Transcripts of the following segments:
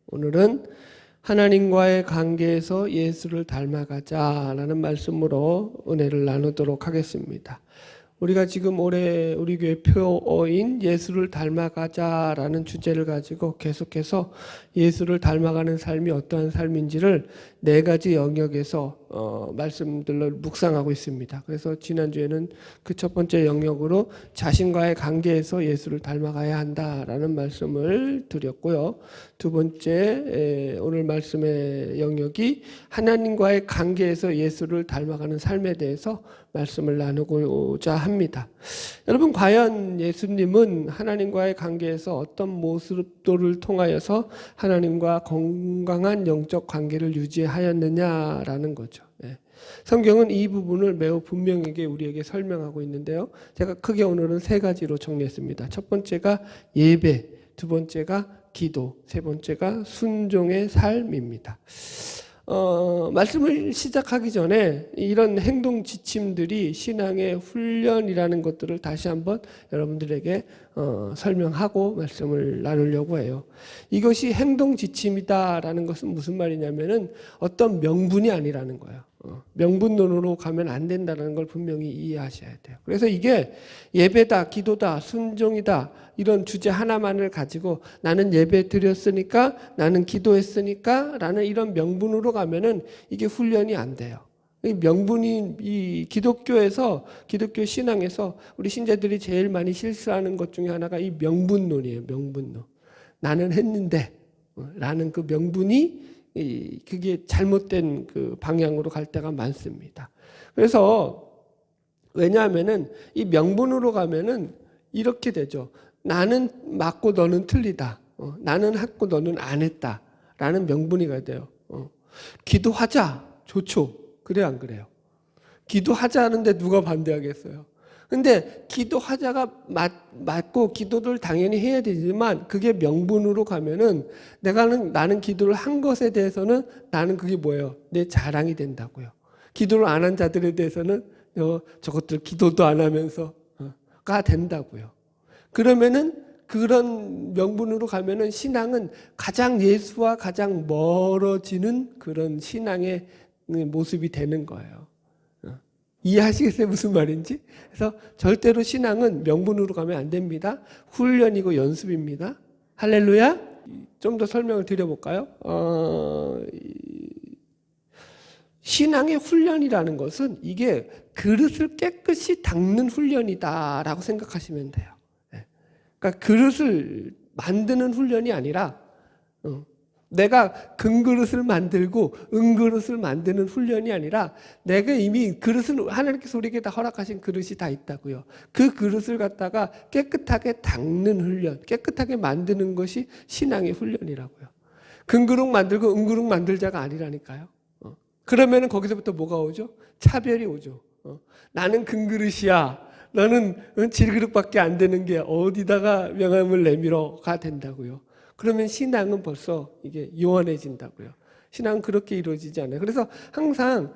오늘은 하나님과의 관계에서 예수를 닮아가자라는 말씀으로 은혜를 나누도록 하겠습니다. 우리가 지금 올해 우리 교회 표어인 예수를 닮아가자라는 주제를 가지고 계속해서 예수를 닮아가는 삶이 어떠한 삶인지를 4가지 영역에서 말씀들로 묵상하고 있습니다. 그래서 지난주에는 그 첫 번째 영역으로 자신과의 관계에서 예수를 닮아가야 한다라는 말씀을 드렸고요. 두 번째 오늘 말씀의 영역이 하나님과의 관계에서 예수를 닮아가는 삶에 대해서 말씀을 나누고자 합니다. 여러분, 과연 예수님은 하나님과의 관계에서 어떤 모습들을 통하여서 하나님과 건강한 영적 관계를 유지하였느냐라는 거죠. 성경은 이 부분을 매우 분명하게 우리에게 설명하고 있는데요. 제가 크게 오늘은 3가지로 정리했습니다. 첫 번째가 예배, 두 번째가 기도, 세 번째가 순종의 삶입니다. 말씀을 시작하기 전에 이런 행동 지침들이 신앙의 훈련이라는 것들을 다시 한번 여러분들에게 설명하고 말씀을 나누려고 해요. 이것이 행동 지침이다라는 것은 무슨 말이냐면은 어떤 명분이 아니라는 거예요. 명분론으로 가면 안 된다는 걸 분명히 이해하셔야 돼요. 그래서 이게 예배다, 기도다, 순종이다 이런 주제 하나만을 가지고 나는 예배 드렸으니까, 나는 기도했으니까 라는 이런 명분으로 가면은 이게 훈련이 안 돼요. 이 명분이 이 기독교에서, 기독교 신앙에서 우리 신자들이 제일 많이 실수하는 것 중에 하나가 이 명분론이에요. 명분론. 나는 했는데 라는 그 명분이 그게 잘못된 그 방향으로 갈 때가 많습니다. 그래서 왜냐하면은 이 명분으로 가면은 이렇게 되죠. 나는 맞고 너는 틀리다. 나는 했고 너는 안 했다. 라는 명분이 가야 돼요. 기도하자. 좋죠. 그래요, 안 그래요? 기도하자 하는데 누가 반대하겠어요? 근데 기도하자가 맞고 기도를 당연히 해야 되지만 그게 명분으로 가면은 나는 기도를 한 것에 대해서는 나는 그게 뭐예요? 내 자랑이 된다고요. 기도를 안 한 자들에 대해서는 저것들 기도도 안 하면서 가 된다고요. 그러면은 그런 명분으로 가면은 신앙은 가장 예수와 가장 멀어지는 그런 신앙의 모습이 되는 거예요. 이해하시겠어요? 무슨 말인지? 그래서 절대로 신앙은 명분으로 가면 안 됩니다. 훈련이고 연습입니다. 할렐루야? 좀 더 설명을 드려볼까요? 신앙의 훈련이라는 것은 이게 그릇을 깨끗이 닦는 훈련이다라고 생각하시면 돼요. 그러니까 그릇을 만드는 훈련이 아니라 내가 금그릇을 만들고 은그릇을 만드는 훈련이 아니라 내가 이미 그릇은 하나님께서 우리에게 다 허락하신 그릇이 다 있다고요. 그 그릇을 갖다가 깨끗하게 닦는 훈련, 깨끗하게 만드는 것이 신앙의 훈련이라고요. 금그릇 만들고 은그릇 만들자가 아니라니까요. 그러면은 거기서부터 뭐가 오죠? 차별이 오죠. 나는 금그릇이야. 너는 질그릇밖에 안 되는 게 어디다가 명함을 내밀어가 된다고요. 그러면 신앙은 벌써 이게 요원해진다고요. 신앙은 그렇게 이루어지지 않아요. 그래서 항상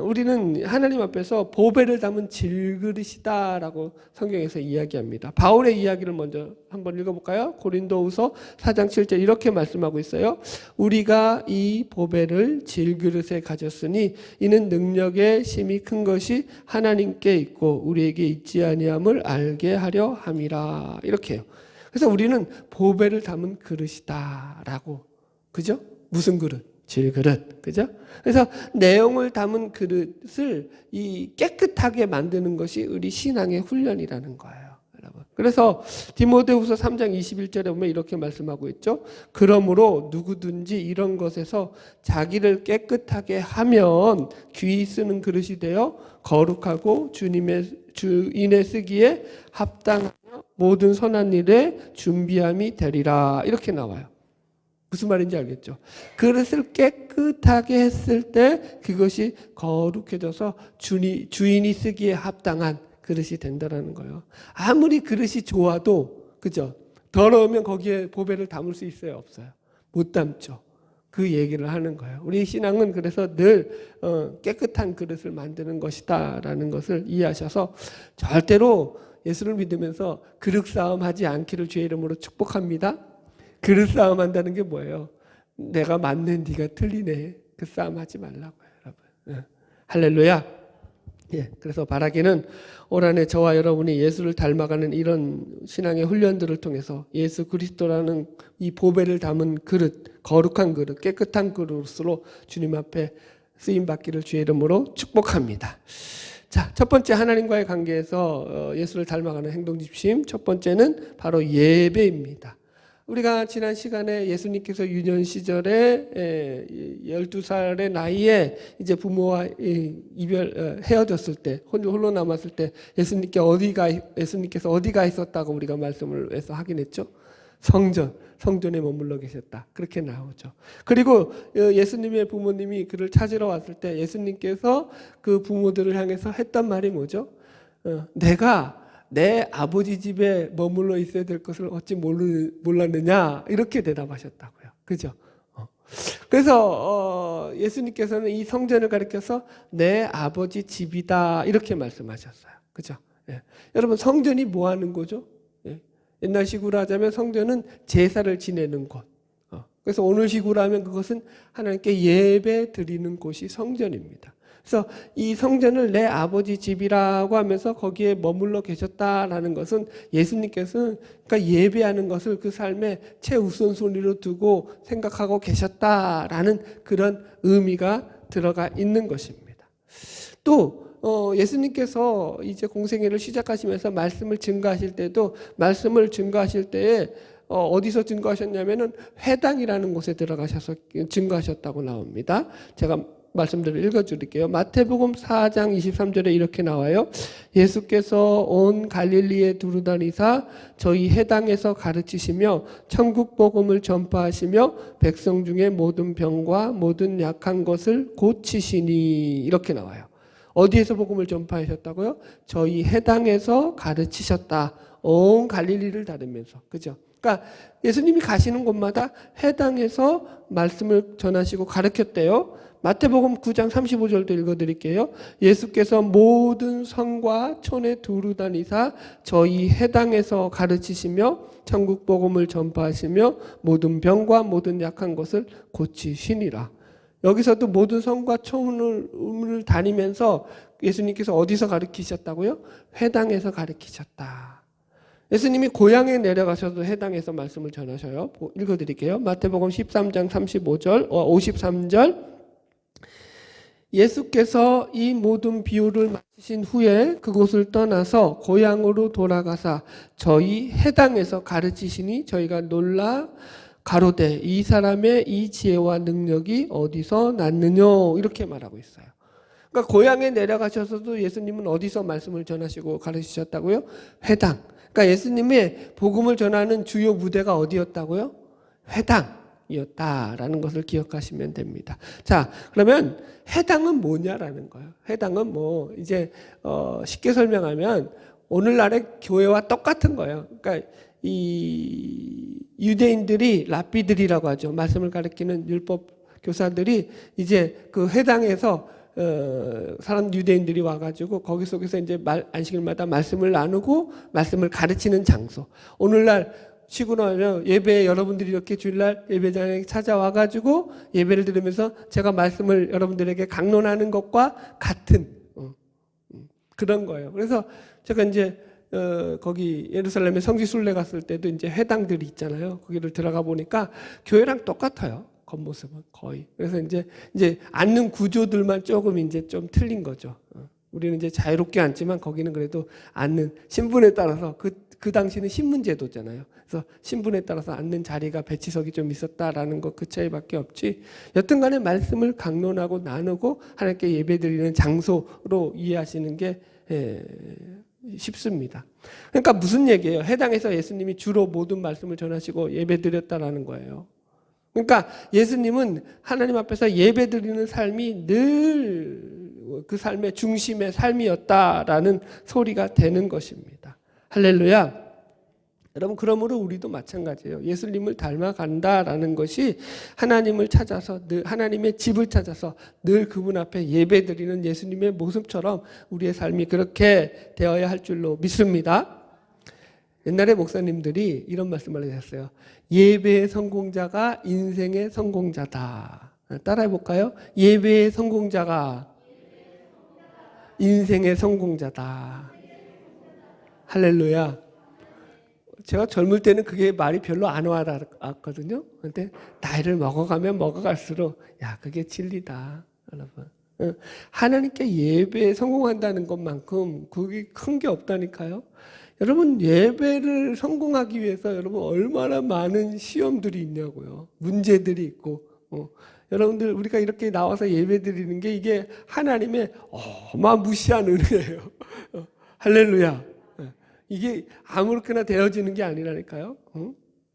우리는 하나님 앞에서 보배를 담은 질그릇이다라고 성경에서 이야기합니다. 바울의 이야기를 먼저 한번 읽어볼까요? 고린도후서 4장 7절 이렇게 말씀하고 있어요. 우리가 이 보배를 질그릇에 가졌으니 이는 능력의 심이 큰 것이 하나님께 있고 우리에게 있지 아니함을 알게 하려 함이라. 이렇게 해요. 그래서 우리는 보배를 담은 그릇이다라고. 그죠? 무슨 그릇? 질그릇. 그죠? 그래서 내용을 담은 그릇을 이 깨끗하게 만드는 것이 우리 신앙의 훈련이라는 거예요. 여러분. 그래서 디모데후서 3장 21절에 보면 이렇게 말씀하고 있죠. 그러므로 누구든지 이런 것에서 자기를 깨끗하게 하면 귀히 쓰는 그릇이 되어 거룩하고 주인의 쓰기에 합당하며 모든 선한 일에 준비함이 되리라. 이렇게 나와요. 무슨 말인지 알겠죠? 그릇을 깨끗하게 했을 때 그것이 거룩해져서 주인이 쓰기에 합당한 그릇이 된다는 거예요. 아무리 그릇이 좋아도, 그죠? 더러우면 거기에 보배를 담을 수 있어요? 없어요? 못 담죠. 그 얘기를 하는 거예요. 우리 신앙은 그래서 늘 깨끗한 그릇을 만드는 것이다 라는 것을 이해하셔서 절대로 예수를 믿으면서 그릇 싸움 하지 않기를 주의 이름으로 축복합니다. 그릇 싸움 한다는 게 뭐예요? 내가 맞네, 네가 틀리네. 그 싸움 하지 말라고요, 여러분. 할렐루야. 예, 그래서 바라기는 올 한해 저와 여러분이 예수를 닮아가는 이런 신앙의 훈련들을 통해서 예수 그리스도라는 이 보배를 담은 그릇, 거룩한 그릇, 깨끗한 그릇으로 주님 앞에 쓰임 받기를 주의 이름으로 축복합니다. 자, 첫 번째 하나님과의 관계에서 예수를 닮아가는 행동 집심. 첫 번째는 바로 예배입니다. 우리가 지난 시간에 예수님께서 유년 시절에 12살의 나이에 이제 부모와 헤어졌을 때, 홀로 남았을 때 예수님께서 어디가 있었다고 우리가 말씀을 해서 확인했죠. 성전에 머물러 계셨다. 그렇게 나오죠. 그리고 예수님의 부모님이 그를 찾으러 왔을 때 예수님께서 그 부모들을 향해서 했던 말이 뭐죠? 내가 내 아버지 집에 머물러 있어야 될 것을 어찌 몰랐느냐, 이렇게 대답하셨다고요. 그죠? 그래서 예수님께서는 이 성전을 가리켜서 내 아버지 집이다, 이렇게 말씀하셨어요. 그죠? 예. 여러분, 성전이 뭐 하는 거죠? 예. 옛날식으로 하자면 성전은 제사를 지내는 곳. 그래서 오늘식으로 하면 그것은 하나님께 예배 드리는 곳이 성전입니다. 그래서 이 성전을 내 아버지 집이라고 하면서 거기에 머물러 계셨다라는 것은 예수님께서는 그러니까 예배하는 것을 그 삶의 최우선순위로 두고 생각하고 계셨다라는 그런 의미가 들어가 있는 것입니다. 또 예수님께서 이제 공생애를 시작하시면서 말씀을 증거하실 때도 말씀을 증거하실 때에 어디서 증거하셨냐면은 회당이라는 곳에 들어가셔서 증거하셨다고 나옵니다. 제가 말씀대로 읽어드릴게요. 마태복음 4장 23절에 이렇게 나와요. 예수께서 온 갈릴리에 두루다니사 저희 회당에서 가르치시며 천국 복음을 전파하시며 백성 중에 모든 병과 모든 약한 것을 고치시니, 이렇게 나와요. 어디에서 복음을 전파하셨다고요? 저희 회당에서 가르치셨다. 온 갈릴리를 다니면서. 그죠? 그러니까 예수님이 가시는 곳마다 회당에서 말씀을 전하시고 가르쳤대요. 마태복음 9장 35절도 읽어드릴게요. 예수께서 모든 성과 촌에 두루다니사 저희 회당에서 가르치시며 천국 복음을 전파하시며 모든 병과 모든 약한 것을 고치시니라. 여기서도 모든 성과 촌을 다니면서 예수님께서 어디서 가르치셨다고요? 회당에서 가르치셨다. 예수님이 고향에 내려가셔도 회당에서 말씀을 전하셔요. 읽어드릴게요. 마태복음 13장 53절 예수께서 이 모든 비유를 마치신 후에 그곳을 떠나서 고향으로 돌아가사 저희 회당에서 가르치시니 저희가 놀라 가로되 이 사람의 이 지혜와 능력이 어디서 났느냐, 이렇게 말하고 있어요. 그러니까 고향에 내려가셔서도 예수님은 어디서 말씀을 전하시고 가르치셨다고요? 회당. 그러니까 예수님의 복음을 전하는 주요 무대가 어디였다고요? 회당이었다라는 것을 기억하시면 됩니다. 자, 그러면 회당은 뭐냐라는 거예요. 회당은 뭐 이제 쉽게 설명하면 오늘날의 교회와 똑같은 거예요. 그러니까 이 유대인들이 랍비들이라고 하죠. 말씀을 가르치는 율법 교사들이 이제 그 회당에서 사람 유대인들이 와가지고 거기 속에서 이제 안식일마다 말씀을 나누고 말씀을 가르치는 장소. 오늘날 쉬고 나면 예배에 여러분들이 이렇게 주일날 예배장에 찾아와가지고 예배를 들으면서 제가 말씀을 여러분들에게 강론하는 것과 같은 그런 거예요. 그래서 제가 이제 거기 예루살렘에 성지순례 갔을 때도 이제 회당들이 있잖아요. 거기를 들어가 보니까 교회랑 똑같아요. 겉모습은 거의. 그래서 이제 앉는 구조들만 조금 이제 좀 틀린 거죠. 우리는 이제 자유롭게 앉지만 거기는 그래도 앉는 신분에 따라서 그 당시는 신분제도잖아요. 그래서 신분에 따라서 앉는 자리가 배치석이 좀 있었다라는 것 그 차이밖에 없지. 여튼간에 말씀을 강론하고 나누고 하나님께 예배드리는 장소로 이해하시는 게 쉽습니다. 그러니까 무슨 얘기예요? 회당에서 예수님이 주로 모든 말씀을 전하시고 예배드렸다라는 거예요. 그러니까 예수님은 하나님 앞에서 예배드리는 삶이 늘 그 삶의 중심의 삶이었다라는 소리가 되는 것입니다. 할렐루야. 여러분, 그러므로 우리도 마찬가지예요. 예수님을 닮아간다라는 것이 하나님을 찾아서 늘 하나님의 집을 찾아서 늘 그분 앞에 예배드리는 예수님의 모습처럼 우리의 삶이 그렇게 되어야 할 줄로 믿습니다. 옛날에 목사님들이 이런 말씀을 하셨어요. 예배의 성공자가 인생의 성공자다. 따라해 볼까요? 예배의 성공자가 인생의 성공자다. 할렐루야. 제가 젊을 때는 그게 말이 별로 안 와닿았거든요. 근데 나이를 먹어가면 먹어갈수록 야, 그게 진리다. 여러분. 하나님께 예배에 성공한다는 것만큼 그게 큰 게 없다니까요. 여러분, 예배를 성공하기 위해서 여러분 얼마나 많은 시험들이 있냐고요. 문제들이 있고. 여러분들 우리가 이렇게 나와서 예배 드리는 게 이게 하나님의 어마무시한 은혜예요. 할렐루야. 이게 아무렇게나 되어지는 게 아니라니까요.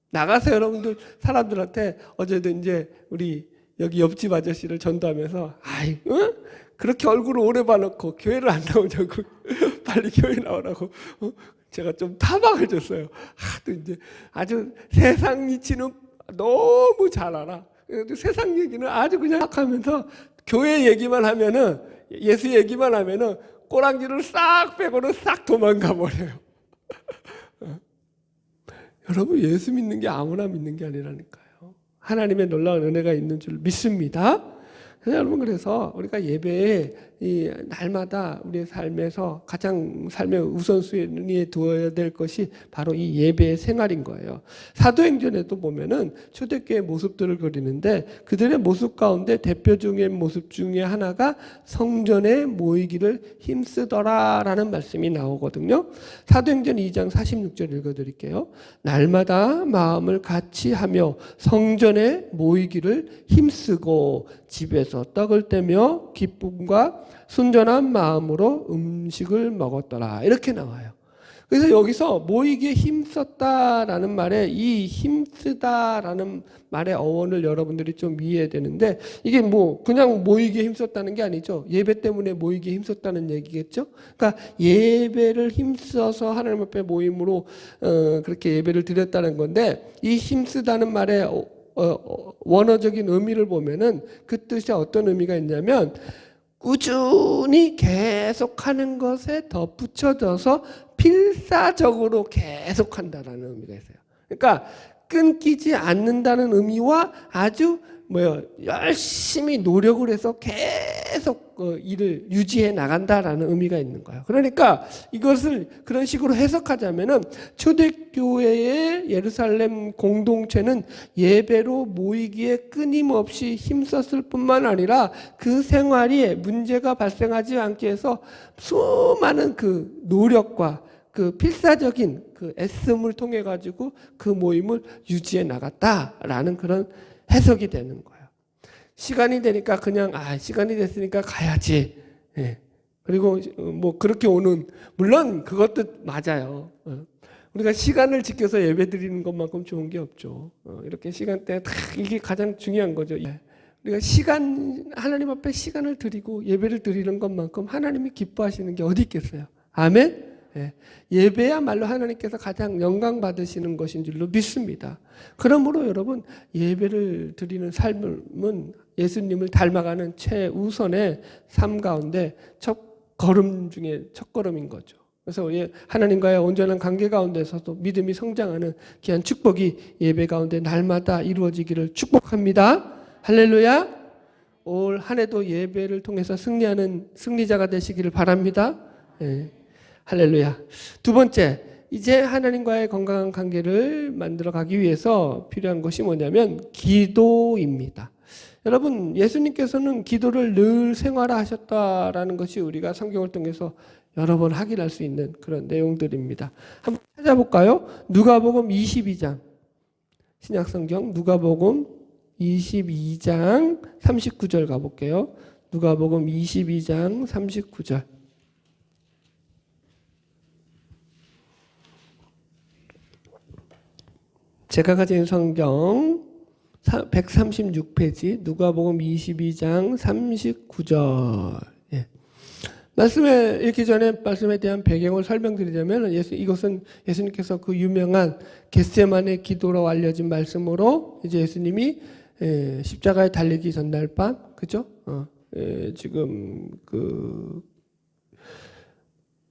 나가서 여러분들 사람들한테 어제도 이제 우리 여기 옆집 아저씨를 전도하면서 아이, 그렇게 얼굴을 오래 봐놓고 교회를 안 나오냐고 빨리 교회 나오라고 제가 좀 타박을 줬어요. 하도 이제 아주 세상 이치는 너무 잘 알아. 세상 얘기는 아주 그냥 하면서 교회 얘기만 하면은 예수 얘기만 하면은 꼬랑지를 싹 빼고는 싹 도망가 버려요. 여러분, 예수 믿는 게 아무나 믿는 게 아니라니까요. 하나님의 놀라운 은혜가 있는 줄 믿습니다. 여러분, 그래서 우리가 예배에 이 날마다 우리의 삶에서 가장 삶의 우선순위에 두어야 될 것이 바로 이 예배의 생활인 거예요. 사도행전에도 보면은 초대교회 모습들을 그리는데 그들의 모습 가운데 대표적인 모습 중에 하나가 성전에 모이기를 힘쓰더라라는 말씀이 나오거든요. 사도행전 2장 46절 읽어드릴게요. 날마다 마음을 같이 하며 성전에 모이기를 힘쓰고 집에서 떡을 떼며 기쁨과 순전한 마음으로 음식을 먹었더라. 이렇게 나와요. 그래서 여기서 모이기에 힘썼다라는 말에 이 힘쓰다라는 말의 어원을 여러분들이 좀 이해해야 되는데 이게 뭐 그냥 모이기에 힘썼다는 게 아니죠. 예배 때문에 모이기에 힘썼다는 얘기겠죠. 그러니까 예배를 힘써서 하나님 앞에 모임으로 그렇게 예배를 드렸다는 건데 이 힘쓰다는 말의 원어적인 의미를 보면은 그 뜻이 어떤 의미가 있냐면 꾸준히 계속하는 것에 덧붙여져서 필사적으로 계속한다라는 의미가 있어요. 그러니까 끊기지 않는다는 의미와 아주 열심히 노력을 해서 계속 일을 유지해 나간다라는 의미가 있는 거예요. 그러니까 이것을 그런 식으로 해석하자면은 초대교회의 예루살렘 공동체는 예배로 모이기에 끊임없이 힘썼을 뿐만 아니라 그 생활이 문제가 발생하지 않게 해서 수많은 그 노력과 그 필사적인 그 애씀을 통해 가지고 그 모임을 유지해 나갔다라는 그런 해석이 되는 거예요. 시간이 되니까 그냥 시간이 됐으니까 가야지. 예. 그리고 뭐 그렇게 오는 물론 그것도 맞아요. 우리가 시간을 지켜서 예배 드리는 것만큼 좋은 게 없죠. 이렇게 시간대 딱 이게 가장 중요한 거죠. 우리가 하나님 앞에 시간을 드리고 예배를 드리는 것만큼 하나님이 기뻐하시는 게 어디 있겠어요. 아멘. 예배야말로 하나님께서 가장 영광 받으시는 것인 줄로 믿습니다. 그러므로 여러분 예배를 드리는 삶은 예수님을 닮아가는 최우선의 삶 가운데 첫 걸음 중에 첫 걸음인 거죠. 그래서 하나님과의 온전한 관계 가운데서도 믿음이 성장하는 귀한 축복이 예배 가운데 날마다 이루어지기를 축복합니다. 할렐루야. 올 한 해도 예배를 통해서 승리하는 승리자가 되시기를 바랍니다. 할렐루야. 두 번째, 이제 하나님과의 건강한 관계를 만들어 가기 위해서 필요한 것이 뭐냐면 기도입니다. 여러분, 예수님께서는 기도를 늘 생활화하셨다라는 것이 우리가 성경을 통해서 여러 번 확인할 수 있는 그런 내용들입니다. 한번 찾아볼까요? 누가복음 22장, 신약성경 누가복음 22장 39절 가볼게요. 누가복음 22장 39절. 제가 가진 성경 136페이지 누가복음 22장 39절. 말씀에 읽기 전에 말씀에 대한 배경을 설명드리자면 이것은 예수님께서 그 유명한 겟세마네 기도로 알려진 말씀으로 이제 예수님이 십자가에 달리기 전날 밤, 그죠? 지금 그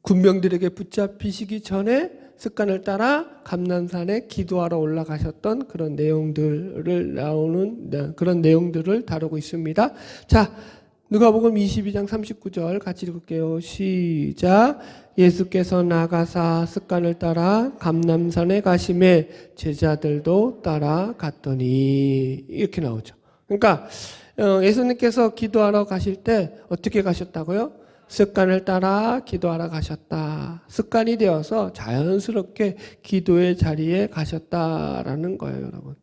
군병들에게 붙잡히시기 전에 습관을 따라 감람산에 기도하러 올라가셨던 그런 내용들을 나오는 그런 내용들을 다루고 있습니다. 자, 누가복음 22장 39절 같이 읽을게요. 시작. 예수께서 나가사 습관을 따라 감람산에 가심에 제자들도 따라갔더니 이렇게 나오죠. 그러니까 예수님께서 기도하러 가실 때 어떻게 가셨다고요? 습관을 따라 기도하러 가셨다. 습관이 되어서 자연스럽게 기도의 자리에 가셨다라는 거예요, 여러분.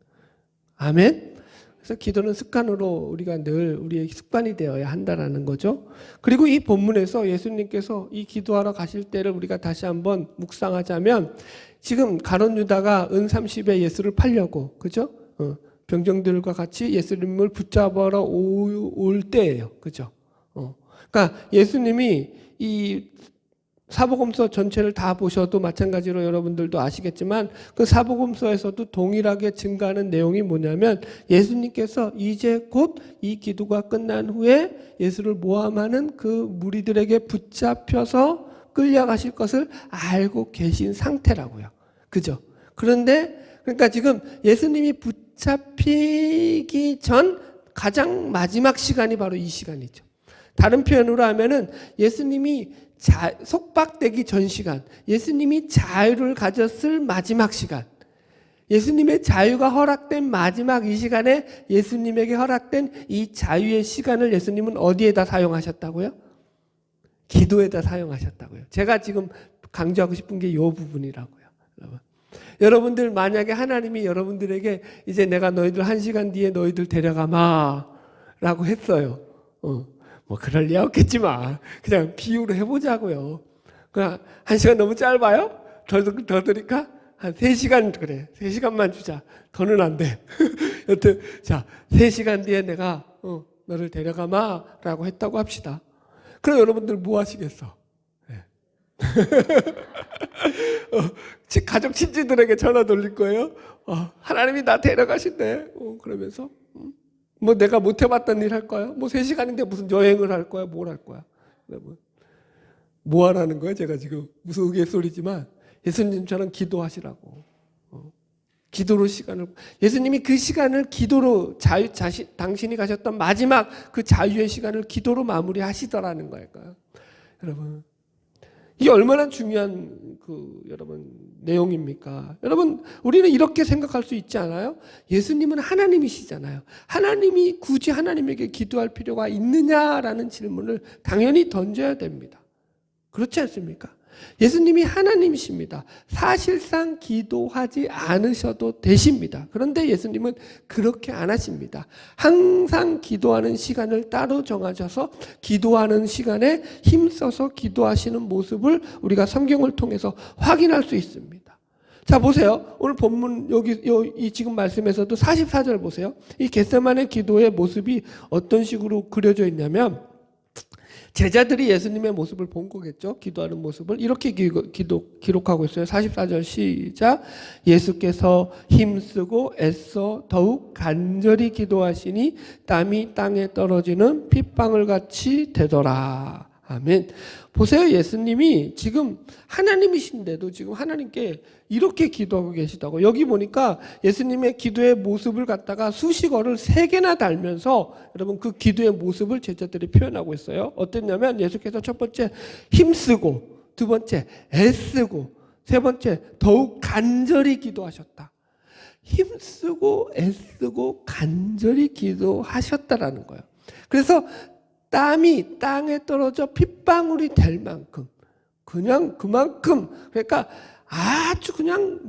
아멘? 그래서 기도는 습관으로 우리가 늘 우리의 습관이 되어야 한다라는 거죠. 그리고 이 본문에서 예수님께서 이 기도하러 가실 때를 우리가 다시 한번 묵상하자면 지금 가룟 유다가 은 30에 예수를 팔려고, 그죠? 병정들과 같이 예수님을 붙잡으러 올 때예요. 그죠? 그러니까 예수님이 이 사복음서 전체를 다 보셔도 마찬가지로 여러분들도 아시겠지만 그 사복음서에서도 동일하게 증가하는 내용이 뭐냐면 예수님께서 이제 곧 이 기도가 끝난 후에 예수를 모함하는 그 무리들에게 붙잡혀서 끌려가실 것을 알고 계신 상태라고요. 그죠? 그런데 그러니까 지금 예수님이 붙잡히기 전 가장 마지막 시간이 바로 이 시간이죠. 다른 표현으로 하면은 예수님이 속박되기 전 시간, 예수님이 자유를 가졌을 마지막 시간, 예수님의 자유가 허락된 마지막 이 시간에 예수님에게 허락된 이 자유의 시간을 예수님은 어디에다 사용하셨다고요? 기도에다 사용하셨다고요. 제가 지금 강조하고 싶은 게 이 부분이라고요. 여러분들 만약에 하나님이 여러분들에게 이제 내가 너희들 1시간 뒤에 너희들 데려가마 라고 했어요. 뭐 그럴 리 없겠지만 그냥 비유로 해보자고요. 그냥 1시간 너무 짧아요? 더 드릴까? 한 3시간 그래. 3시간만 주자. 더는 안 돼. 여튼 자 3시간 뒤에 내가 너를 데려가마 라고 했다고 합시다. 그럼 여러분들 뭐 하시겠어? 네. 가족 친지들에게 전화 돌릴 거예요. 하나님이 나 데려가신대. 그러면서 뭐 내가 못 해봤던 일 할 거야? 뭐 3시간인데 무슨 여행을 할 거야? 뭘 할 거야? 뭐 하라는 거야? 제가 지금 무슨 우스갯소리지만 예수님처럼 기도하시라고. 기도로 시간을, 예수님이 그 시간을 기도로 당신이 가셨던 마지막 그 자유의 시간을 기도로 마무리하시더라는 거예요. 여러분. 이게 얼마나 중요한 여러분 내용입니까? 여러분 우리는 이렇게 생각할 수 있지 않아요? 예수님은 하나님이시잖아요. 하나님이 굳이 하나님에게 기도할 필요가 있느냐라는 질문을 당연히 던져야 됩니다. 그렇지 않습니까? 예수님이 하나님이십니다. 사실상 기도하지 않으셔도 되십니다. 그런데 예수님은 그렇게 안 하십니다. 항상 기도하는 시간을 따로 정하셔서 기도하는 시간에 힘써서 기도하시는 모습을 우리가 성경을 통해서 확인할 수 있습니다. 자, 보세요. 오늘 본문 이 지금 말씀에서도 44절 보세요. 이 겟세마네 기도의 모습이 어떤 식으로 그려져 있냐면 제자들이 예수님의 모습을 본 거겠죠. 기도하는 모습을 이렇게 기록하고 있어요. 44절 시작. 예수께서 힘쓰고 애써 더욱 간절히 기도하시니 땀이 땅에 떨어지는 핏방울 같이 되더라. 아멘. 보세요. 예수님이 지금 하나님이신데도 지금 하나님께 이렇게 기도하고 계시다고. 여기 보니까 예수님의 기도의 모습을 갖다가 수식어를 3개나 달면서 여러분 그 기도의 모습을 제자들이 표현하고 있어요. 어땠냐면 예수께서 첫 번째 힘쓰고, 두 번째 애쓰고, 세 번째 더욱 간절히 기도하셨다. 힘쓰고 애쓰고 간절히 기도하셨다라는 거예요. 그래서 땀이 땅에 떨어져 핏방울이 될 만큼 그냥 그만큼 그러니까 아주 그냥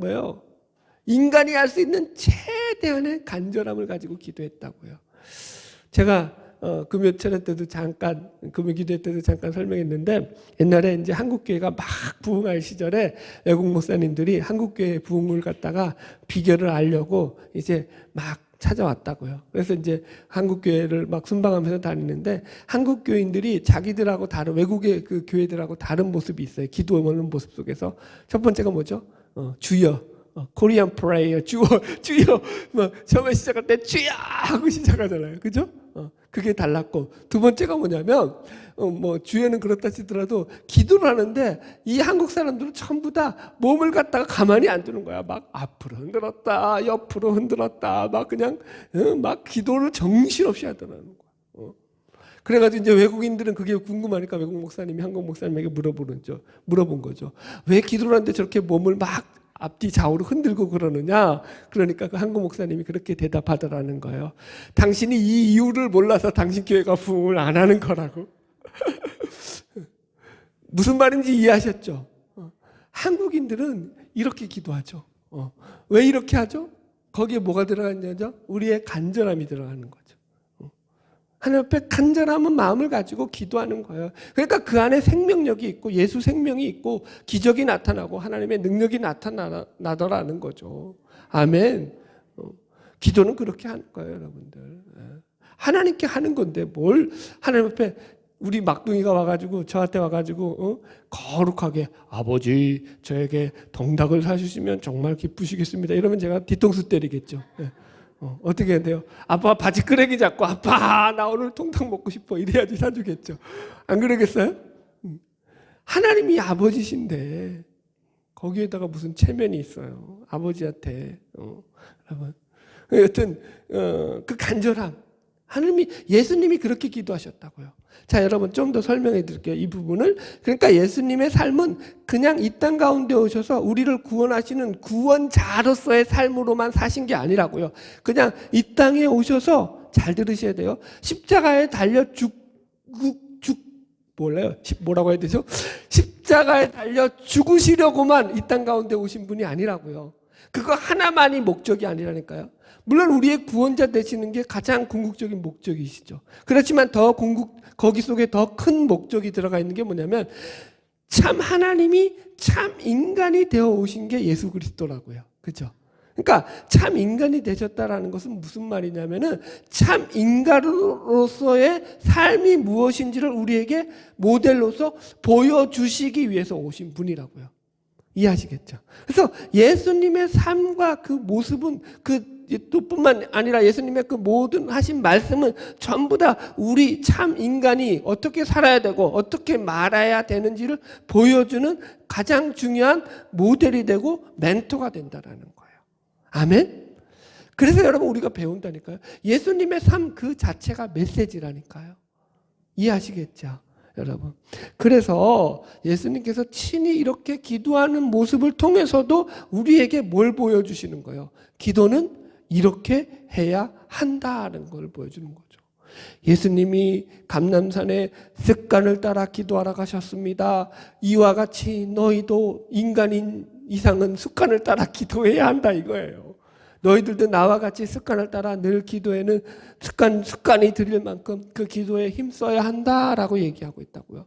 인간이 할 수 있는 최대한의 간절함을 가지고 기도했다고요. 제가 금요 철회 때도 잠깐 금요 기도회 때도 잠깐 설명했는데 옛날에 이제 한국교회가 막 부흥할 시절에 외국 목사님들이 한국교회 부흥을 갖다가 비결을 알려고 이제 막 찾아왔다고요. 그래서 이제 한국교회를 막 순방하면서 다니는데 한국교인들이 자기들하고 다른 외국의 그 교회들하고 다른 모습이 있어요. 기도하는 모습 속에서 첫 번째가 뭐죠? 주여 코리안 프레이어 주여 뭐 처음에 시작할 때 주여 하고 시작하잖아요. 그죠? 그게 달랐고 두 번째가 뭐냐면 뭐 주여는 그렇다 치더라도 기도를 하는데 이 한국 사람들은 전부 다 몸을 갖다가 가만히 안 두는 거야. 막 앞으로 흔들었다 옆으로 흔들었다 막 그냥 막 기도를 정신없이 하더라는 거야. 그래가지고 이제 외국인들은 그게 궁금하니까 외국 목사님이 한국 목사님에게 물어본 거죠. 왜 기도를 하는데 저렇게 몸을 막 앞뒤 좌우로 흔들고 그러느냐. 그러니까 그 한국 목사님이 그렇게 대답하더라는 거예요. 당신이 이 이유를 몰라서 당신 교회가 부흥을 안 하는 거라고. 무슨 말인지 이해하셨죠? 한국인들은 이렇게 기도하죠. 왜 이렇게 하죠? 거기에 뭐가 들어가냐죠? 우리의 간절함이 들어가는 거죠. 하나님 앞에 간절함은 마음을 가지고 기도하는 거예요. 그러니까 그 안에 생명력이 있고 예수 생명이 있고 기적이 나타나고 하나님의 능력이 나타나더라는 거죠. 아멘. 기도는 그렇게 하는 거예요, 여러분들. 하나님께 하는 건데 뭘 하나님 앞에 우리 막둥이가 와가지고 저한테 와가지고 거룩하게 아버지 저에게 동닭을 사주시면 정말 기쁘시겠습니다. 이러면 제가 뒤통수 때리겠죠. 어떻게 해야 돼요? 아빠 바지끄레기 잡고 아빠 나 오늘 통닭 먹고 싶어 이래야지 사주겠죠. 안 그러겠어요? 하나님이 아버지신데 거기에다가 무슨 체면이 있어요. 아버지한테 여러분 여튼 그 간절함 하나님이 예수님이 그렇게 기도하셨다고요. 자 여러분 좀 더 설명해 드릴게요. 이 부분을. 그러니까 예수님의 삶은 그냥 이 땅 가운데 오셔서 우리를 구원하시는 구원자로서의 삶으로만 사신 게 아니라고요. 그냥 이 땅에 오셔서 잘 들으셔야 돼요. 십자가에 달려 뭐라고 해야 되죠? 십자가에 달려 죽으시려고만 이 땅 가운데 오신 분이 아니라고요. 그거 하나만이 목적이 아니라니까요. 물론 우리의 구원자 되시는 게 가장 궁극적인 목적이시죠. 그렇지만 거기 속에 더 큰 목적이 들어가 있는 게 뭐냐면 참 하나님이 참 인간이 되어 오신 게 예수 그리스도라고요. 그죠? 그러니까 참 인간이 되셨다라는 것은 무슨 말이냐면은 참 인간으로서의 삶이 무엇인지를 우리에게 모델로서 보여주시기 위해서 오신 분이라고요. 이해하시겠죠? 그래서 예수님의 삶과 그 모습은 또 뿐만 아니라 예수님의 그 모든 하신 말씀은 전부 다 우리 참 인간이 어떻게 살아야 되고 어떻게 말해야 되는지를 보여주는 가장 중요한 모델이 되고 멘토가 된다는 거예요. 아멘? 그래서 여러분 우리가 배운다니까요. 예수님의 삶 그 자체가 메시지라니까요. 이해하시겠죠? 여러분. 그래서 예수님께서 친히 이렇게 기도하는 모습을 통해서도 우리에게 뭘 보여주시는 거예요? 기도는 이렇게 해야 한다는 걸 보여주는 거죠. 예수님이 감람산에 습관을 따라 기도하러 가셨습니다. 이와 같이 너희도 인간인 이상은 습관을 따라 기도해야 한다 이거예요. 너희들도 나와 같이 습관을 따라 늘 기도에는 습관이 들일 만큼 그 기도에 힘써야 한다라고 얘기하고 있다고요.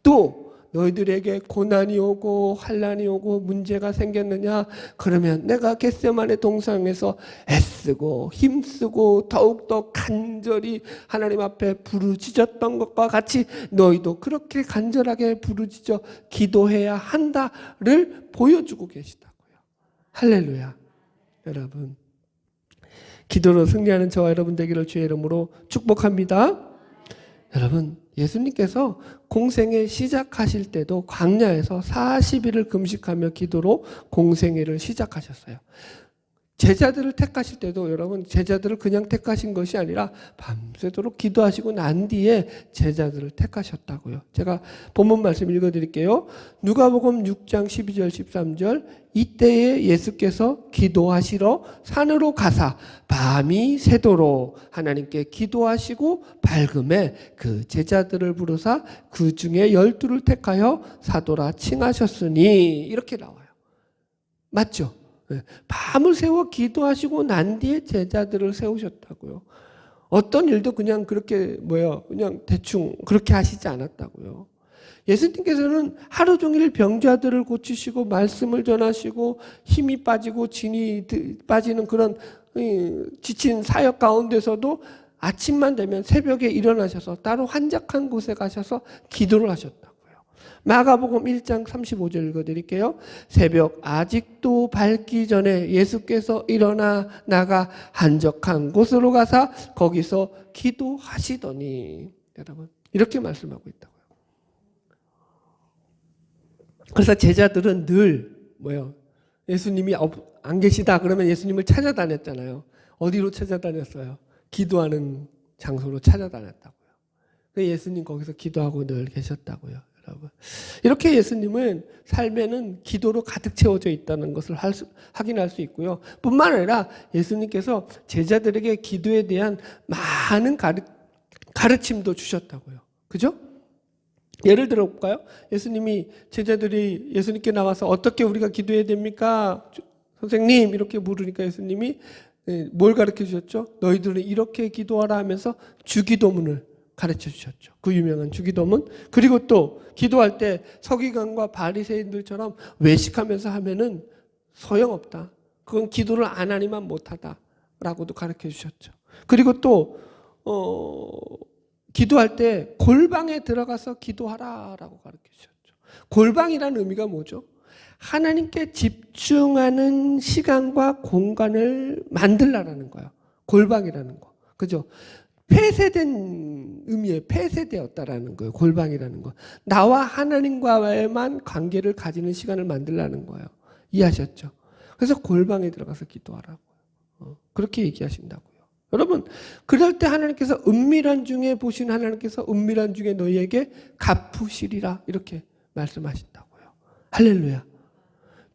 또 너희들에게 고난이 오고 환난이 오고 문제가 생겼느냐? 그러면 내가 겟세마네 동상에서 애쓰고 힘쓰고 더욱더 간절히 하나님 앞에 부르짖었던 것과 같이 너희도 그렇게 간절하게 부르짖어 기도해야 한다를 보여주고 계시다고요. 할렐루야. 여러분 기도로 승리하는 저와 여러분 되기를 주의 이름으로 축복합니다. 여러분 예수님께서 공생애 시작하실 때도 광야에서 40일을 금식하며 기도로 공생애를 시작하셨어요. 제자들을 택하실 때도 여러분 제자들을 그냥 택하신 것이 아니라 밤새도록 기도하시고 난 뒤에 제자들을 택하셨다고요. 제가 본문 말씀 읽어드릴게요. 누가복음 6장 12절 13절 이때에 예수께서 기도하시러 산으로 가사 밤이 새도록 하나님께 기도하시고 밝음에 그 제자들을 부르사 그 중에 12를 택하여 사도라 칭하셨으니 이렇게 나와요. 맞죠? 밤을 새워 기도하시고 난 뒤에 제자들을 세우셨다고요. 어떤 일도 그냥 그렇게 그냥 대충 그렇게 하시지 않았다고요. 예수님께서는 하루 종일 병자들을 고치시고 말씀을 전하시고 힘이 빠지고 진이 빠지는 그런 지친 사역 가운데서도 아침만 되면 새벽에 일어나셔서 따로 한적한 곳에 가셔서 기도를 하셨다고요. 마가복음 1장 35절 읽어드릴게요. 새벽 아직도 밝기 전에 예수께서 일어나 나가 한적한 곳으로 가사 거기서 기도하시더니, 여러분 이렇게 말씀하고 있다고요. 그래서 제자들은 늘 뭐예요? 예수님이 안 계시다 그러면 예수님을 찾아다녔잖아요. 어디로 찾아다녔어요? 기도하는 장소로 찾아다녔다고요. 예수님 거기서 기도하고 늘 계셨다고요. 여러분, 이렇게 예수님은 삶에는 기도로 가득 채워져 있다는 것을 확인할 수 있고요. 뿐만 아니라 예수님께서 제자들에게 기도에 대한 많은 가르침도 주셨다고요. 그죠? 예를 들어 볼까요? 예수님이 제자들이 예수님께 나와서 어떻게 우리가 기도해야 됩니까? 선생님 이렇게 물으니까 예수님이 뭘 가르쳐 주셨죠? 너희들은 이렇게 기도하라 하면서 주기도문을 가르쳐 주셨죠. 그 유명한 주기도문. 그리고 또 기도할 때 서기관과 바리새인들처럼 외식하면서 하면은 소용없다. 그건 기도를 안 하니만 못하다라고도 가르쳐 주셨죠. 그리고 또 기도할 때 골방에 들어가서 기도하라라고 가르쳐 주셨죠. 골방이라는 의미가 뭐죠? 하나님께 집중하는 시간과 공간을 만들라라는 거예요. 골방이라는 거. 그죠? 폐쇄된 의미에 폐쇄되었다라는 거예요. 골방이라는 거. 나와 하나님과만 관계를 가지는 시간을 만들라는 거예요. 이해하셨죠? 그래서 골방에 들어가서 기도하라고. 그렇게 얘기하신다고요. 여러분, 그럴 때 하나님께서 은밀한 중에 보신 하나님께서 은밀한 중에 너희에게 갚으시리라 이렇게 말씀하신다고요. 할렐루야.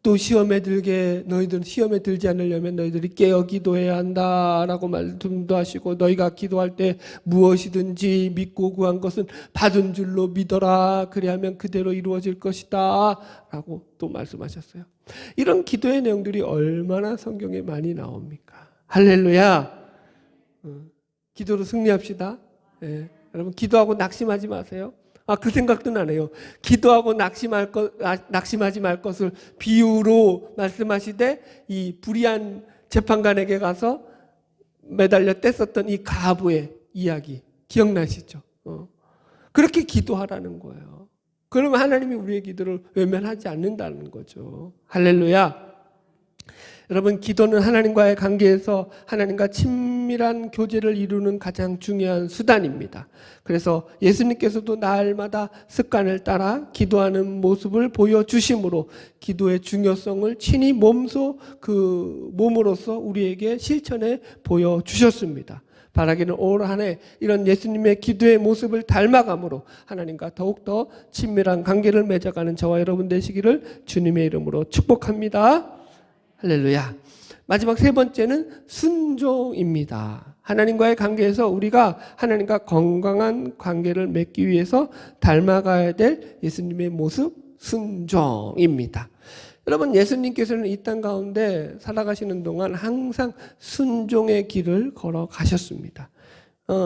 또 시험에 들게 너희들은 시험에 들지 않으려면 너희들이 깨어 기도해야 한다라고 말씀도 하시고 너희가 기도할 때 무엇이든지 믿고 구한 것은 받은 줄로 믿어라 그리하면 그대로 이루어질 것이다 라고 또 말씀하셨어요. 이런 기도의 내용들이 얼마나 성경에 많이 나옵니까? 할렐루야. 기도로 승리합시다. 네. 여러분 기도하고 낙심하지 마세요. 그 생각도 나네요. 기도하고 낙심하지 말 것을 비유로 말씀하시되 이 불의한 재판관에게 가서 매달려 뗐었던 이 가부의 이야기 기억나시죠? 그렇게 기도하라는 거예요. 그러면 하나님이 우리의 기도를 외면하지 않는다는 거죠. 할렐루야. 여러분 기도는 하나님과의 관계에서 하나님과 친밀한 교제를 이루는 가장 중요한 수단입니다. 그래서 예수님께서도 날마다 습관을 따라 기도하는 모습을 보여주심으로 기도의 중요성을 친히 몸으로서 우리에게 실천해 보여주셨습니다. 바라기는 올 한 해 이런 예수님의 기도의 모습을 닮아감으로 하나님과 더욱더 친밀한 관계를 맺어가는 저와 여러분 되시기를 주님의 이름으로 축복합니다. 할렐루야. 마지막 세 번째는 순종입니다. 하나님과의 관계에서 우리가 하나님과 건강한 관계를 맺기 위해서 닮아가야 될 예수님의 모습, 순종입니다. 여러분 예수님께서는 이 땅 가운데 살아가시는 동안 항상 순종의 길을 걸어가셨습니다.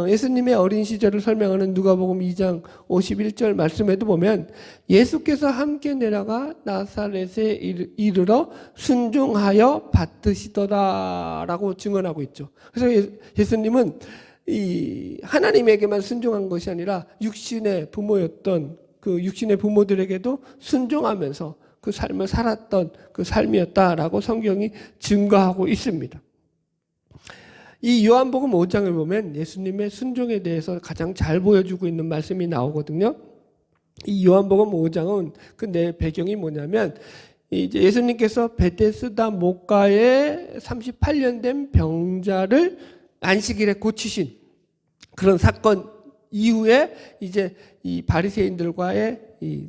예수님의 어린 시절을 설명하는 누가복음 2장 51절 말씀에도 보면 예수께서 함께 내려가 나사렛에 이르러 순종하여 받으시더라라고 증언하고 있죠. 그래서 예수님은 이 하나님에게만 순종한 것이 아니라 육신의 부모였던 그 육신의 부모들에게도 순종하면서 그 삶을 살았던 그 삶이었다라고 성경이 증거하고 있습니다. 이 요한복음 5장을 보면 예수님의 순종에 대해서 가장 잘 보여주고 있는 말씀이 나오거든요. 이 요한복음 5장은 근데 배경이 뭐냐면 이제 예수님께서 베데스다 목가에 38년 된 병자를 안식일에 고치신 그런 사건 이후에 이제 이 바리새인들과의 이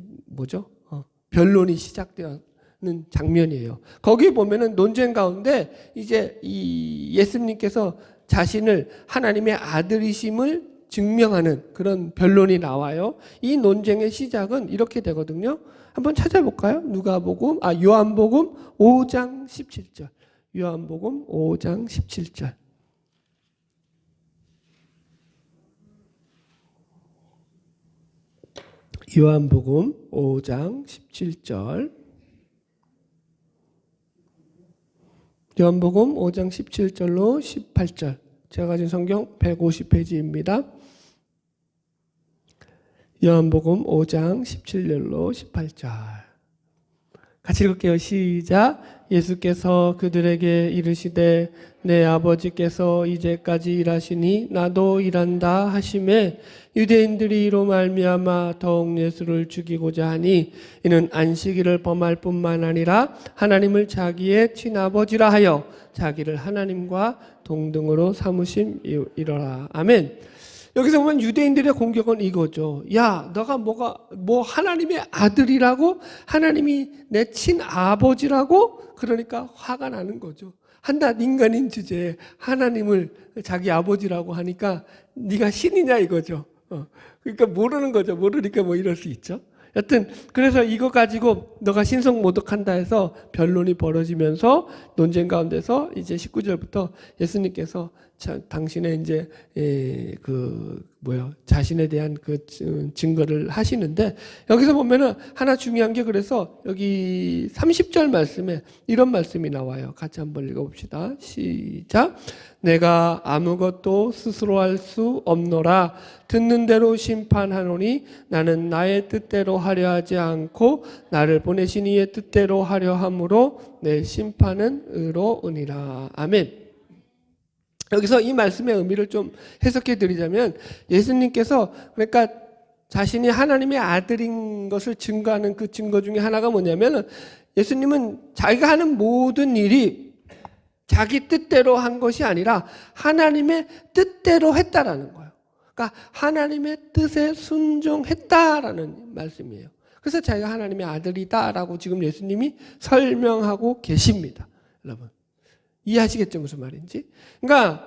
변론이 시작되었. 는 장면이에요. 거기 보면은 논쟁 가운데 이제 이 예수님께서 자신을 하나님의 아들이심을 증명하는 그런 변론이 나와요. 이 논쟁의 시작은 이렇게 되거든요. 한번 찾아볼까요? 요한복음 5장 17절. 요한복음 5장 17절. 요한복음 5장 17절. 요한복음 5장 17절로 18절. 제가 가진 성경 150페이지입니다. 요한복음 5장 17절로 18절. 같이 읽을게요. 시작. 예수께서 그들에게 이르시되 내 아버지께서 이제까지 일하시니 나도 일한다 하시매 유대인들이 이로 말미암아 더욱 예수를 죽이고자 하니 이는 안식일을 범할 뿐만 아니라 하나님을 자기의 친아버지라 하여 자기를 하나님과 동등으로 삼으심이로라. 아멘. 여기서 보면 유대인들의 공격은 이거죠. 야, 너가 뭐 하나님의 아들이라고? 하나님이 내 친아버지라고? 그러니까 화가 나는 거죠. 한낱 인간인 주제에 하나님을 자기 아버지라고 하니까 네가 신이냐 이거죠. 그러니까 모르는 거죠. 모르니까 뭐 이럴 수 있죠. 여튼 그래서 이거 가지고 너가 신성 모독한다 해서 변론이 벌어지면서 논쟁 가운데서 이제 19절부터 예수님께서 당신의 이제 자신에 대한 그 증거를 하시는데 여기서 보면은 하나 중요한 게 그래서 여기 30절 말씀에 이런 말씀이 나와요. 같이 한번 읽어봅시다. 시작. 내가 아무것도 스스로 할 수 없노라. 듣는 대로 심판하노니 나는 나의 뜻대로 하려 하지 않고 나를 보내신 이의 뜻대로 하려 함으로 내 심판은 의로우니라. 아멘. 여기서 이 말씀의 의미를 좀 해석해 드리자면 예수님께서 그러니까 자신이 하나님의 아들인 것을 증거하는 그 증거 중에 하나가 뭐냐면 예수님은 자기가 하는 모든 일이 자기 뜻대로 한 것이 아니라 하나님의 뜻대로 했다라는 거예요. 그러니까 하나님의 뜻에 순종했다라는 말씀이에요. 그래서 자기가 하나님의 아들이다라고 지금 예수님이 설명하고 계십니다. 여러분 이해하시겠죠? 무슨 말인지? 그러니까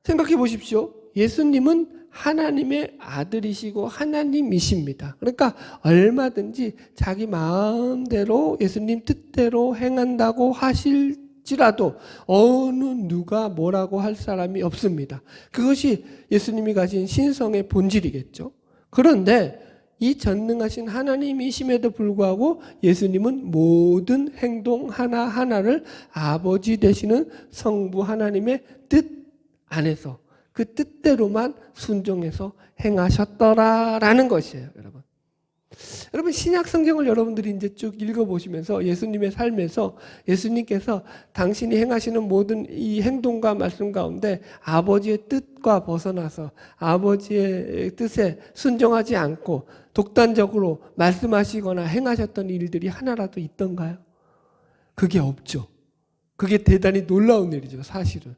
생각해 보십시오. 예수님은 하나님의 아들이시고 하나님이십니다. 그러니까 얼마든지 자기 마음대로 예수님 뜻대로 행한다고 하실지라도 어느 누가 뭐라고 할 사람이 없습니다. 그것이 예수님이 가진 신성의 본질이겠죠. 그런데 이 전능하신 하나님이심에도 불구하고 예수님은 모든 행동 하나하나를 아버지 되시는 성부 하나님의 뜻 안에서 그 뜻대로만 순종해서 행하셨더라라는 것이에요, 여러분. 여러분 신약 성경을 여러분들이 이제 쭉 읽어보시면서 예수님의 삶에서 예수님께서 당신이 행하시는 모든 이 행동과 말씀 가운데 아버지의 뜻과 벗어나서 아버지의 뜻에 순종하지 않고 독단적으로 말씀하시거나 행하셨던 일들이 하나라도 있던가요? 그게 없죠. 그게 대단히 놀라운 일이죠, 사실은.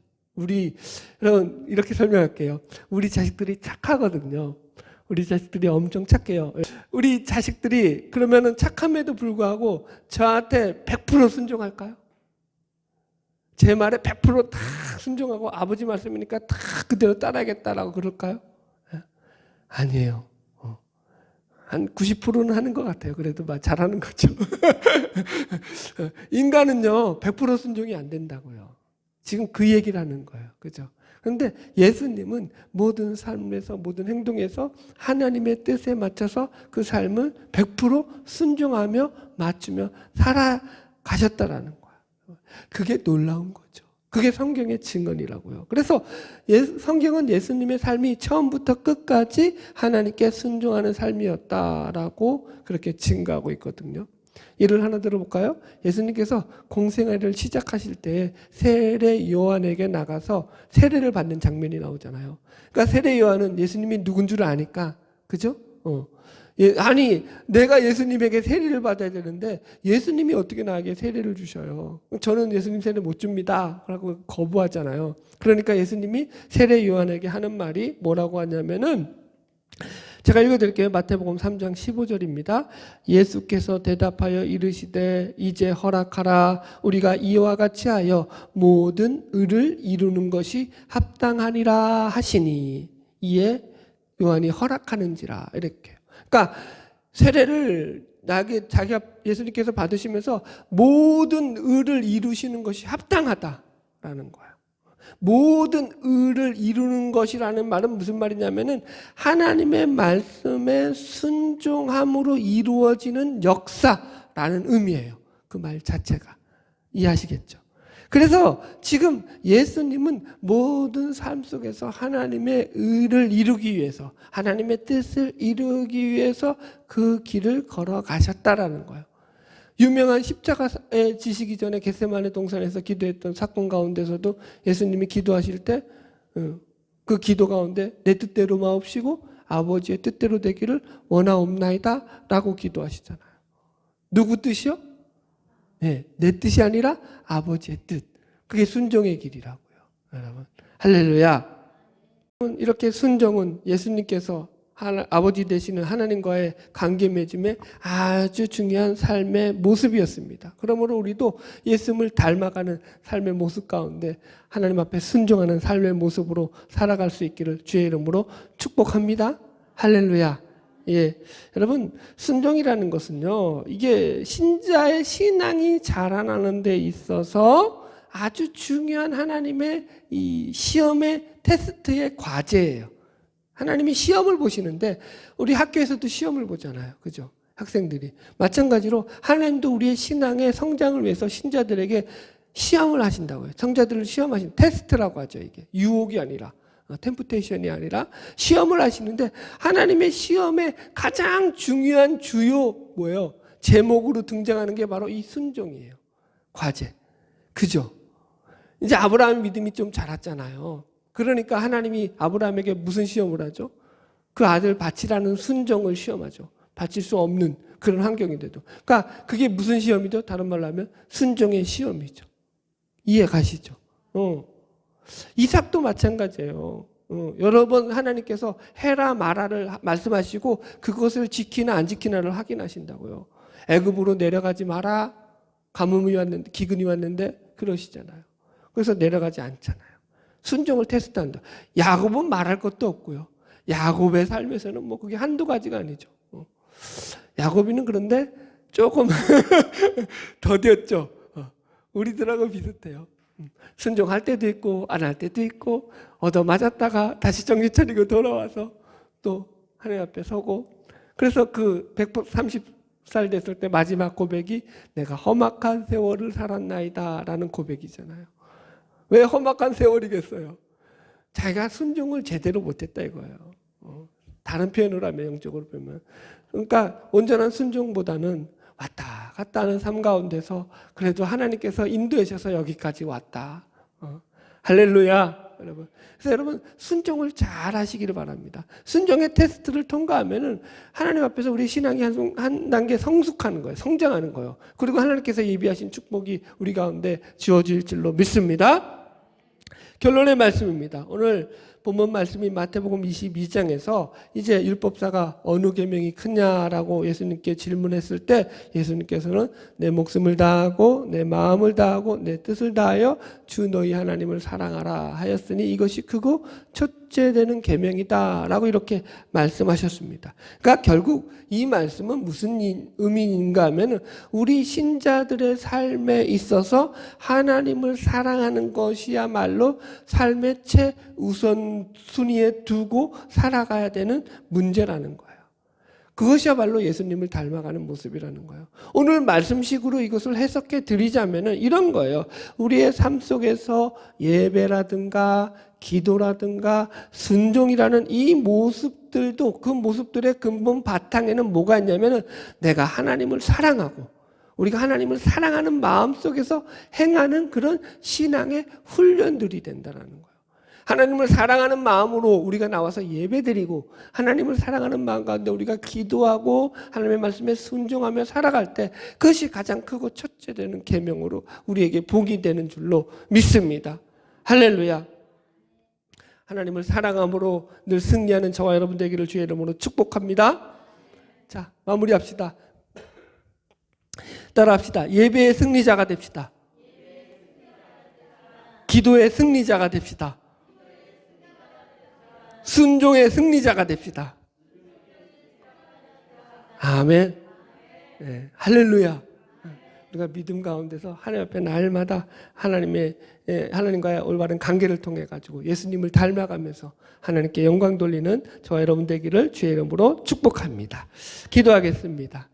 여러분 이렇게 설명할게요. 우리 자식들이 착하거든요. 우리 자식들이 엄청 착해요. 우리 자식들이 그러면은 착함에도 불구하고 저한테 100% 순종할까요? 제 말에 100% 다 순종하고 아버지 말씀이니까 다 그대로 따라야겠다라고 그럴까요? 아니에요. 한 90%는 하는 것 같아요. 그래도 잘하는 거죠. 인간은요 100% 순종이 안 된다고요. 지금 그 얘기를 하는 거예요. 그죠? 그런데 예수님은 모든 삶에서 모든 행동에서 하나님의 뜻에 맞춰서 그 삶을 100% 순종하며 맞추며 살아가셨다라는 거예요. 그게 놀라운 거죠. 그게 성경의 증언이라고요. 그래서 성경은 예수님의 삶이 처음부터 끝까지 하나님께 순종하는 삶이었다라고 그렇게 증거하고 있거든요. 예를 하나 들어볼까요? 예수님께서 공생애를 시작하실 때 세례 요한에게 나가서 세례를 받는 장면이 나오잖아요. 그러니까 세례 요한은 예수님이 누군 줄 아니까, 그죠? 아니 내가 예수님에게 세례를 받아야 되는데 예수님이 어떻게 나에게 세례를 주셔요? 저는 예수님 세례 못 줍니다 라고 거부하잖아요. 그러니까 예수님이 세례 요한에게 하는 말이 뭐라고 하냐면은 제가 읽어드릴게요. 마태복음 3장 15절입니다. 예수께서 대답하여 이르시되 이제 허락하라. 우리가 이와 같이 하여 모든 의를 이루는 것이 합당하니라 하시니 이에 요한이 허락하는지라. 이렇게. 그러니까 세례를 자기가 예수님께서 받으시면서 모든 의를 이루시는 것이 합당하다라는 거예요. 모든 의를 이루는 것이라는 말은 무슨 말이냐면은 하나님의 말씀에 순종함으로 이루어지는 역사라는 의미예요. 그 말 자체가. 이해하시겠죠? 그래서 지금 예수님은 모든 삶 속에서 하나님의 의를 이루기 위해서, 하나님의 뜻을 이루기 위해서 그 길을 걸어가셨다라는 거예요. 유명한 십자가에 지시기 전에 겟세마네 동산에서 기도했던 사건 가운데서도 예수님이 기도하실 때 그 기도 가운데 내 뜻대로 마옵시고 아버지의 뜻대로 되기를 원하옵나이다 라고 기도하시잖아요. 누구 뜻이요? 네, 내 뜻이 아니라 아버지의 뜻. 그게 순종의 길이라고요. 여러분, 할렐루야. 이렇게 순종은 예수님께서 아버지 되시는 하나님과의 관계 맺음에 아주 중요한 삶의 모습이었습니다. 그러므로 우리도 예수님을 닮아가는 삶의 모습 가운데 하나님 앞에 순종하는 삶의 모습으로 살아갈 수 있기를 주의 이름으로 축복합니다. 할렐루야. 예, 여러분, 순종이라는 것은요, 이게 신자의 신앙이 자라나는 데 있어서 아주 중요한 하나님의 이 시험의 테스트의 과제예요. 하나님이 시험을 보시는데 우리 학교에서도 시험을 보잖아요. 그죠? 학생들이. 마찬가지로 하나님도 우리의 신앙의 성장을 위해서 신자들에게 시험을 하신다고요. 성자들을 시험하신 테스트라고 하죠. 이게 유혹이 아니라 템프테이션이 아니라 시험을 하시는데 하나님의 시험의 가장 중요한 주요 뭐예요? 제목으로 등장하는 게 바로 이 순종이에요. 과제. 그죠? 이제 아브라함 믿음이 좀 자랐잖아요. 그러니까 하나님이 아브라함에게 무슨 시험을 하죠? 그 아들 바치라는 순종을 시험하죠. 바칠 수 없는 그런 환경인데도. 그러니까 그게 무슨 시험이죠? 다른 말로 하면 순종의 시험이죠. 이해 가시죠? 이삭도 마찬가지예요. 여러 번 하나님께서 해라 마라를 말씀하시고 그것을 지키나 안 지키나를 확인하신다고요. 애굽으로 내려가지 마라. 가뭄이 왔는데 기근이 왔는데 그러시잖아요. 그래서 내려가지 않잖아요. 순종을 테스트한다. 야곱은 말할 것도 없고요. 야곱의 삶에서는 뭐 그게 한두 가지가 아니죠. 야곱이는 그런데 조금 더뎠죠. 우리들하고 비슷해요. 순종할 때도 있고 안 할 때도 있고 얻어맞았다가 다시 정신 차리고 돌아와서 또 하나님 앞에 서고. 그래서 그 130살 됐을 때 마지막 고백이 내가 험악한 세월을 살았나이다 라는 고백이잖아요. 왜 험악한 세월이겠어요? 자기가 순종을 제대로 못했다 이거예요. 다른 표현으로 하면 영적으로 보면. 그러니까 온전한 순종보다는 왔다 갔다 하는 삶 가운데서 그래도 하나님께서 인도해 주셔서 여기까지 왔다. 할렐루야. 여러분. 그래서 여러분 순종을 잘 하시기를 바랍니다. 순종의 테스트를 통과하면은 하나님 앞에서 우리 신앙이 한 단계 성숙하는 거예요. 성장하는 거예요. 그리고 하나님께서 예비하신 축복이 우리 가운데 주어질 줄로 믿습니다. 결론의 말씀입니다. 오늘 본문 말씀이 마태복음 22장에서 이제 율법사가 어느 계명이 크냐라고 예수님께 질문했을 때 예수님께서는 내 목숨을 다하고 내 마음을 다하고 내 뜻을 다하여 주 너희 하나님을 사랑하라 하였으니 이것이 크고 첫째 되는 계명이다 라고 이렇게 말씀하셨습니다. 그러니까 결국 이 말씀은 무슨 의미인가 하면 우리 신자들의 삶에 있어서 하나님을 사랑하는 것이야말로 삶의 최우선순위에 두고 살아가야 되는 문제라는 거예요. 그것이야말로 예수님을 닮아가는 모습이라는 거예요. 오늘 말씀식으로 이것을 해석해 드리자면 이런 거예요. 우리의 삶 속에서 예배라든가 기도라든가 순종이라는 이 모습들도 그 모습들의 근본 바탕에는 뭐가 있냐면 내가 하나님을 사랑하고 우리가 하나님을 사랑하는 마음 속에서 행하는 그런 신앙의 훈련들이 된다는 거예요. 하나님을 사랑하는 마음으로 우리가 나와서 예배드리고 하나님을 사랑하는 마음 가운데 우리가 기도하고 하나님의 말씀에 순종하며 살아갈 때 그것이 가장 크고 첫째 되는 계명으로 우리에게 복이 되는 줄로 믿습니다. 할렐루야. 하나님을 사랑함으로 늘 승리하는 저와 여러분 되기를 주의 이름으로 축복합니다. 자, 마무리합시다. 따라합시다. 예배의 승리자가 됩시다. 기도의 승리자가 됩시다. 순종의 승리자가 됩시다. 아멘. 네, 할렐루야. 우리가 믿음 가운데서 하나님 앞에 날마다 하나님과의 올바른 관계를 통해 가지고 예수님을 닮아가면서 하나님께 영광 돌리는 저와 여러분 되기를 주의 이름으로 축복합니다. 기도하겠습니다.